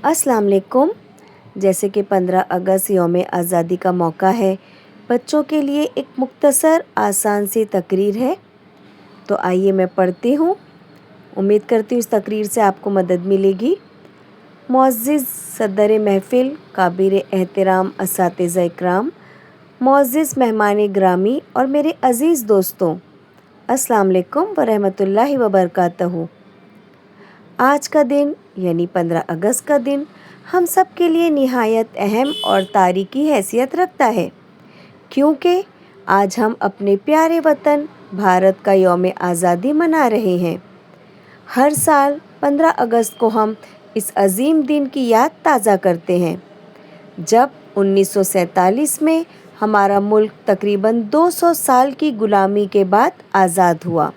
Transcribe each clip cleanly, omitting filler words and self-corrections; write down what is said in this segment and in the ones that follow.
अस्सलाम वालेकुम। जैसे कि 15 अगस्त यौम आज़ादी का मौका है, बच्चों के लिए एक मुख्तसर आसान सी तकरीर है। तो आइए मैं पढ़ती हूँ। उम्मीद करती हूँ इस तकरीर से आपको मदद मिलेगी। मुअज़्ज़िज़ सदर महफ़िल, काबिर एहतराम असातिज़ा इकराम, मुअज़्ज़िज़ मेहमान ग्रामी और मेरे अज़ीज़ दोस्तों, अस्सलाम वालेकुम व रहमतुल्लाहि व बरकातहू। आज का दिन यानी 15 अगस्त का दिन हम सब के लिए निहायत अहम और तारीख़ी हैसियत रखता है, क्योंकि आज हम अपने प्यारे वतन भारत का यौम आज़ादी मना रहे हैं। हर साल 15 अगस्त को हम इस अजीम दिन की याद ताज़ा करते हैं, जब 1947 में हमारा मुल्क तकरीबन 200 साल की गुलामी के बाद आज़ाद हुआ।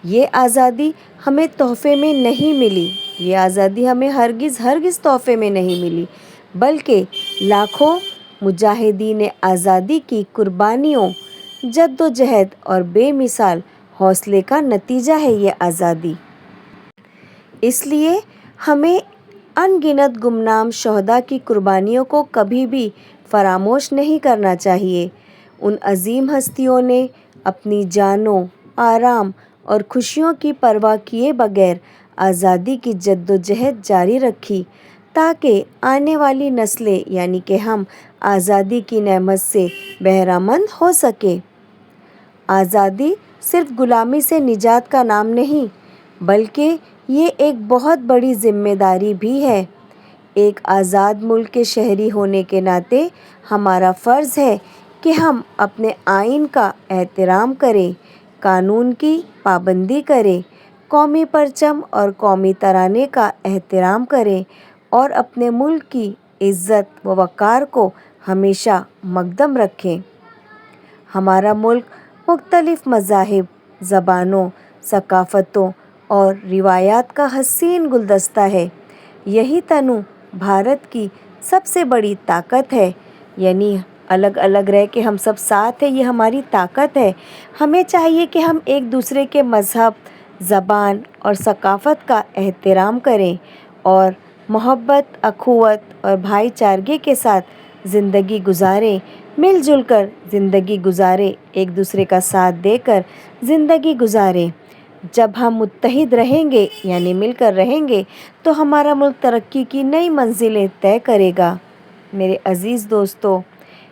ये आज़ादी हमें तोहफ़े में नहीं मिली, ये आज़ादी हमें हरगिज़ तोहफ़े में नहीं मिली, बल्कि लाखों मुजाहिदीन आज़ादी की कुर्बानियों, जद्दोजहद और बेमिसाल हौसले का नतीजा है ये आज़ादी। इसलिए हमें अनगिनत गुमनाम शहदा की कुर्बानियों को कभी भी फरामोश नहीं करना चाहिए। उन अजीम हस्तियों ने अपनी जानों, आराम और खुशियों की परवाह किए बगैर आज़ादी की जद्दोजहद जारी रखी, ताकि आने वाली नस्लें यानी कि हम आज़ादी की नेमत से बहरामंद हो सके। आज़ादी सिर्फ गुलामी से निजात का नाम नहीं, बल्कि ये एक बहुत बड़ी ज़िम्मेदारी भी है। एक आज़ाद मुल्क के शहरी होने के नाते हमारा फ़र्ज़ है कि हम अपने आइन का एहतराम करें, कानून की पाबंदी करें, कौमी परचम और कौमी तराने का एहतराम करें और अपने मुल्क की इज़्ज़त व वक़ार को हमेशा मक़दम रखें। हमारा मुल्क मुख्तलिफ़ मज़ाहिब, ज़बानों, सकाफ़तों और रिवायात का हसीन गुलदस्ता है। यही तनु भारत की सबसे बड़ी ताकत है, यानी अलग अलग रह के हम सब साथ हैं, ये हमारी ताकत है। हमें चाहिए कि हम एक दूसरे के मज़हब, ज़बान और सकाफ़त का एहतराम करें और मोहब्बत, अख़ुवत और भाईचारगी के साथ ज़िंदगी गुजारें, मिलजुल कर ज़िंदगी गुजारें, एक दूसरे का साथ देकर ज़िंदगी गुजारें। जब हम मुत्तहिद रहेंगे यानी मिलकर रहेंगे, तो हमारा मुल्क तरक्की की नई मंजिलें तय करेगा। मेरे अज़ीज़ दोस्तों,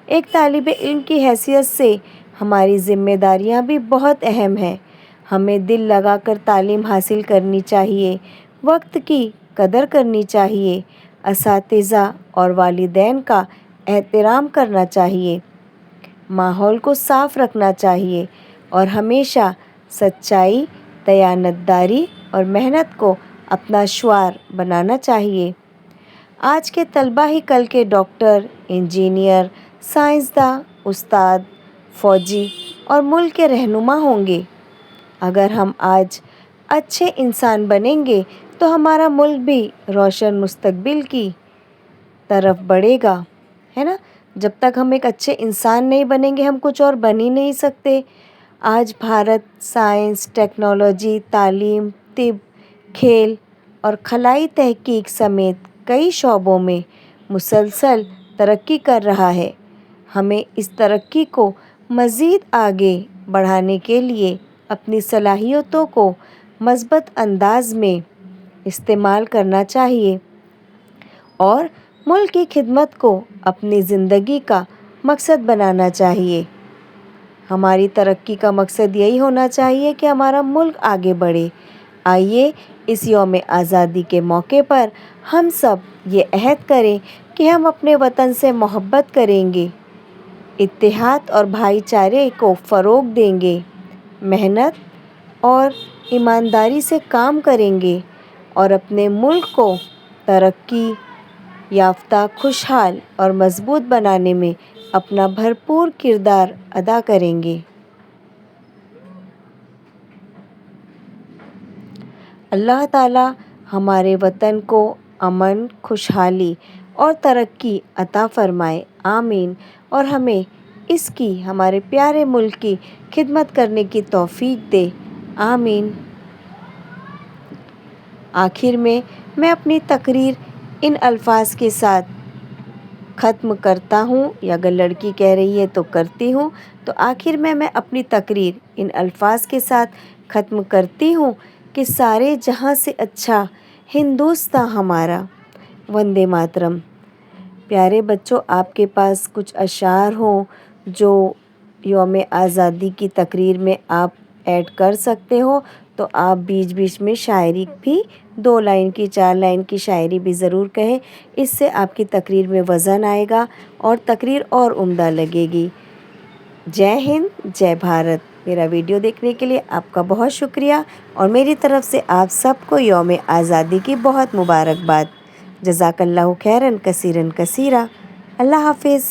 एक तालिब इल्म की हैसियत से हमारी ज़िम्मेदारियां भी बहुत अहम हैं। हमें दिल लगाकर तालीम हासिल करनी चाहिए, वक्त की कदर करनी चाहिए, असातिज़ा और वालिदैन का एहतराम करना चाहिए, माहौल को साफ़ रखना चाहिए और हमेशा सच्चाई, दयानतदारी और मेहनत को अपना शुआर बनाना चाहिए। आज के तलबा ही कल के डॉक्टर, इंजीनियर, साइंसदान, उस्ताद, फ़ौजी और मुल्क के रहनुमा होंगे। अगर हम आज अच्छे इंसान बनेंगे, तो हमारा मुल्क भी रोशन मुस्तकबिल की तरफ बढ़ेगा, है ना। जब तक हम एक अच्छे इंसान नहीं बनेंगे, हम कुछ और बन ही नहीं सकते। आज भारत साइंस, टेक्नोलॉजी, तालीम, तिब, खेल और खलाई तहकीक समेत कई शोबों में मुसलसल तरक्की कर रहा है। हमें इस तरक्की को मज़ीद आगे बढ़ाने के लिए अपनी सलाहियतों को मज़बूत अंदाज में इस्तेमाल करना चाहिए और मुल्क की खिदमत को अपनी ज़िंदगी का मकसद बनाना चाहिए। हमारी तरक्की का मकसद यही होना चाहिए कि हमारा मुल्क आगे बढ़े। आइए इस यौम आज़ादी के मौके पर हम सब ये अहद करें कि हम अपने वतन से मोहब्बत करेंगे, इत्तेहाद और भाईचारे को फ़रोग़ देंगे, मेहनत और ईमानदारी से काम करेंगे और अपने मुल्क को तरक्की याफ्ता, खुशहाल और मज़बूत बनाने में अपना भरपूर किरदार अदा करेंगे। अल्लाह ताला हमारे वतन को अमन, खुशहाली और तरक्की अता फ़रमाए, आमीन। और हमें इसकी, हमारे प्यारे मुल्क की खिदमत करने की तौफ़ीक दे, आमीन। आखिर में मैं अपनी तकरीर ان الفاظ کے ساتھ ختم کرتا ہوں، یا اگر لڑکی کہہ رہی ہے تو کرتی ہوں، تو آخر میں اپنی تقریر ان الفاظ کے ساتھ ختم کرتی ہوں کہ سارے جہاں سے اچھا ہندوستاں ہمارا، وندے ماترم۔ پیارے بچوں، آپ کے پاس کچھ اشعار ہوں جو یوم آزادی کی تقریر میں آپ ایڈ کر سکتے ہو تو آپ بیچ بیچ میں شاعری بھی 2 لائن کی 4 لائن کی شاعری بھی ضرور کہیں۔ اس سے آپ کی تقریر میں وزن آئے گا اور تقریر اور عمدہ لگے گی۔ جے ہند، جے بھارت۔ میرا ویڈیو دیکھنے کے لیے آپ کا بہت شکریہ، اور میری طرف سے آپ سب کو یوم آزادی کی بہت مبارکباد۔ جزاک اللہ خیرن کثیرن کثیرہ۔ اللہ حافظ۔